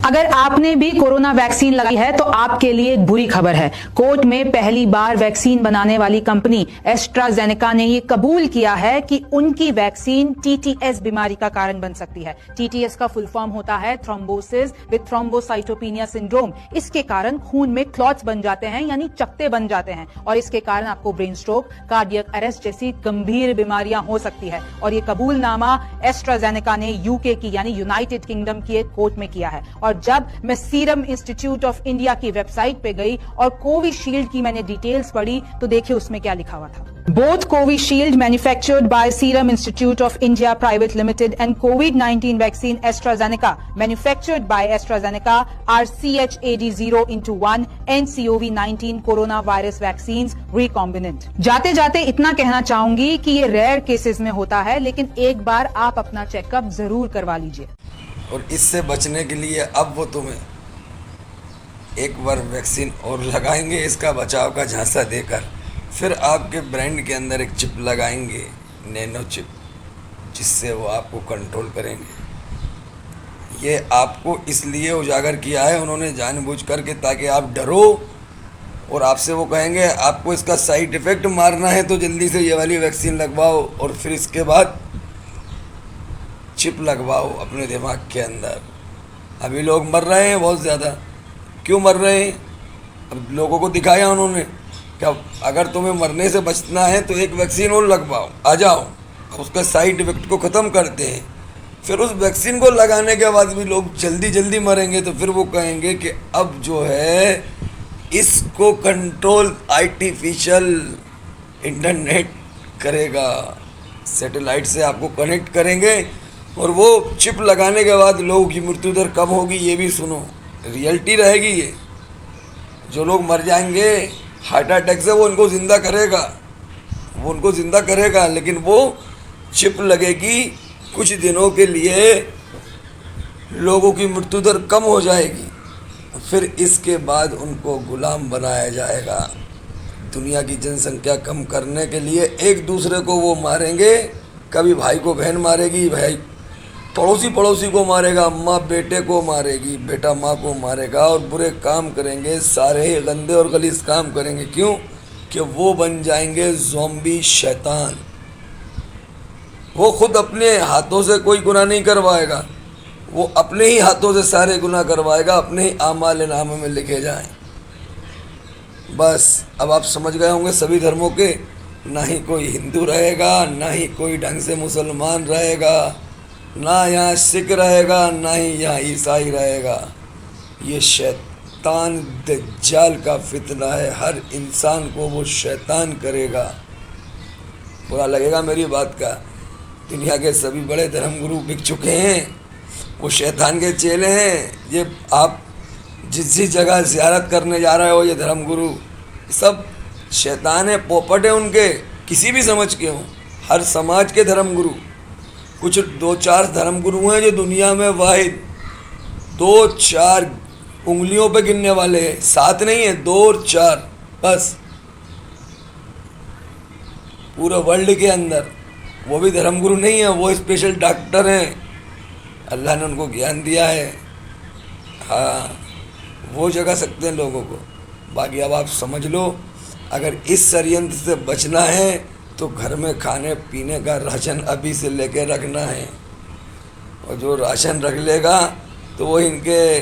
अगर आपने भी कोरोना वैक्सीन लगाई है तो आपके लिए एक बुरी खबर है। कोर्ट में पहली बार वैक्सीन बनाने वाली कंपनी एस्ट्राजेनेका ने ये कबूल किया है कि उनकी वैक्सीन टीटीएस बीमारी का कारण बन सकती है। टीटीएस का फुल फॉर्म होता है थ्रोम्बोसिस विद थ्रोम्बोसाइटोपिनिया सिंड्रोम। इसके कारण खून में क्लॉट्स बन जाते हैं, यानी चकते बन जाते हैं, और इसके कारण आपको ब्रेन स्ट्रोक, कार्डियक अरेस्ट जैसी गंभीर बीमारियां हो सकती है। और ये कबूलनामा एस्ट्राजेनेका ने यूके की यानी यूनाइटेड किंगडम की एक कोर्ट में किया है। और जब मैं सीरम इंस्टीट्यूट ऑफ इंडिया की वेबसाइट पे गई और कोविशील्ड की मैंने डिटेल्स पढ़ी तो देखिए उसमें क्या लिखा हुआ था। Both Covishield manufactured by Serum Institute of India private limited and कोविड-19 vaccine AstraZeneca manufactured by AstraZeneca are CHAD0x1 nCoV-19 corona virus vaccine recombinant. जाते जाते इतना कहना चाहूंगी कि ये रेयर केसेस में होता है, लेकिन एक बार आप अपना चेकअप जरूर करवा लीजिए। और इससे बचने के लिए अब वो तुम्हें एक बार वैक्सीन और लगाएंगे इसका बचाव का झांसा देकर, फिर आपके ब्रेन के अंदर एक चिप लगाएंगे, नैनो चिप, जिससे वो आपको कंट्रोल करेंगे। ये आपको इसलिए उजागर किया है उन्होंने जानबूझ करके, ताकि आप डरो और आपसे वो कहेंगे आपको इसका साइड इफ़ेक्ट मारना है तो जल्दी से ये वाली वैक्सीन लगवाओ और फिर इसके बाद चिप लगवाओ अपने दिमाग के अंदर। अभी लोग मर रहे हैं बहुत ज़्यादा। क्यों मर रहे हैं? अब लोगों को दिखाया उन्होंने कि अगर तुम्हें मरने से बचना है तो एक वैक्सीन और लगवाओ, आ जाओ। अब उसका साइड इफ़ेक्ट को ख़त्म करते हैं। फिर उस वैक्सीन को लगाने के बाद भी लोग जल्दी जल्दी मरेंगे तो फिर वो कहेंगे कि अब जो है इसको कंट्रोल आर्टिफिशियल इंटरनेट करेगा, सैटेलाइट से आपको कनेक्ट करेंगे और वो चिप लगाने के बाद लोगों की मृत्यु दर कम होगी। ये भी सुनो, रियलिटी रहेगी ये। जो लोग मर जाएंगे हार्ट अटैक से वो उनको ज़िंदा करेगा, लेकिन वो चिप लगेगी, कुछ दिनों के लिए लोगों की मृत्यु दर कम हो जाएगी। फिर इसके बाद उनको गुलाम बनाया जाएगा। दुनिया की जनसंख्या कम करने के लिए एक दूसरे को वो मारेंगे। कभी भाई को बहन मारेगी, भाई पड़ोसी को मारेगा, माँ बेटे को मारेगी, बेटा माँ को मारेगा, और बुरे काम करेंगे, सारे ही गंदे और गलीज काम करेंगे। क्यों? कि वो बन जाएंगे ज़ॉम्बी शैतान। वो खुद अपने हाथों से कोई गुनाह नहीं करवाएगा, वो अपने ही हाथों से सारे गुनाह करवाएगा, अपने ही आमाल नामे में लिखे जाएं। बस अब आप समझ गए होंगे सभी धर्मों के, ना ही कोई हिंदू रहेगा, ना ही कोई ढंग से मुसलमान रहेगा, ना यहाँ सिख रहेगा, ना ही यहाँ ईसाई रहेगा। ये शैतान दज्जाल का फितना है। हर इंसान को वो शैतान करेगा। बुरा लगेगा मेरी बात का। दुनिया के सभी बड़े धर्मगुरु बिक चुके हैं, वो शैतान के चेले हैं। ये आप जिस जगह ज़ियारत करने जा रहे हो, ये धर्मगुरु सब शैतान है, पोपट है उनके, किसी भी समझ के हों। हर समाज के धर्मगुरु, कुछ 2-4 धर्मगुरु हैं जो दुनिया में वाहिद 2-4 उंगलियों पे गिनने वाले हैं, 7 नहीं है, 2 और 4 बस पूरे वर्ल्ड के अंदर। वो भी धर्मगुरु नहीं है, वो स्पेशल डॉक्टर हैं, अल्लाह ने उनको ज्ञान दिया है। हाँ, वो जगा सकते हैं लोगों को। बाकी अब आप समझ लो, अगर इस षड्यंत्र से बचना है तो घर में खाने पीने का राशन अभी से लेके रखना है। और जो राशन रख लेगा तो वो इनके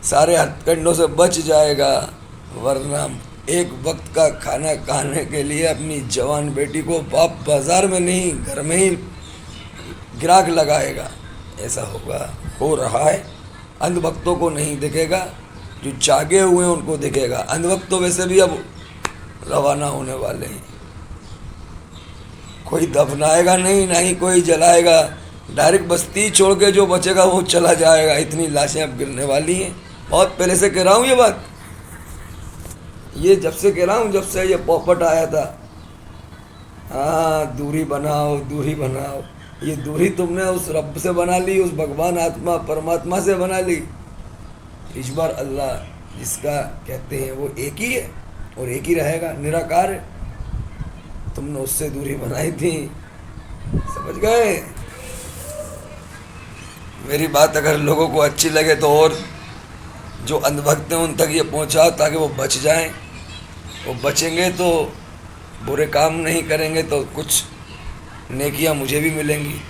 सारे हथकंडों से बच जाएगा। वरना एक वक्त का खाना खाने के लिए अपनी जवान बेटी को बाप बाज़ार में नहीं, घर में ही गिराक लगाएगा। ऐसा होगा, हो रहा है। अंधभक्तों को नहीं दिखेगा, जो जागे हुए हैं उनको दिखेगा। अंधभक्त तो वैसे भी अब रवाना होने वाले हैं। कोई दफनाएगा नहीं, ना ही कोई जलाएगा, डायरेक्ट बस्ती छोड़ के जो बचेगा वो चला जाएगा। इतनी लाशें अब गिरने वाली हैं। बहुत पहले से कह रहा हूँ ये बात, ये जब से कह रहा हूँ, जब से ये पोपट आया था। हाँ, दूरी बनाओ, दूरी बनाओ। ये दूरी तुमने उस रब से बना ली, उस भगवान आत्मा परमात्मा से बना ली। इस बार अल्लाह जिसका कहते हैं वो एक ही है और एक ही रहेगा, निराकार है। तुमने उससे दूरी बनाई थी, समझ गए? मेरी बात अगर लोगों को अच्छी लगे तो और जो अंधभक्त हैं उन तक ये पहुंचाओ ताकि वो बच जाएं। वो बचेंगे तो बुरे काम नहीं करेंगे तो कुछ नेकियां मुझे भी मिलेंगी।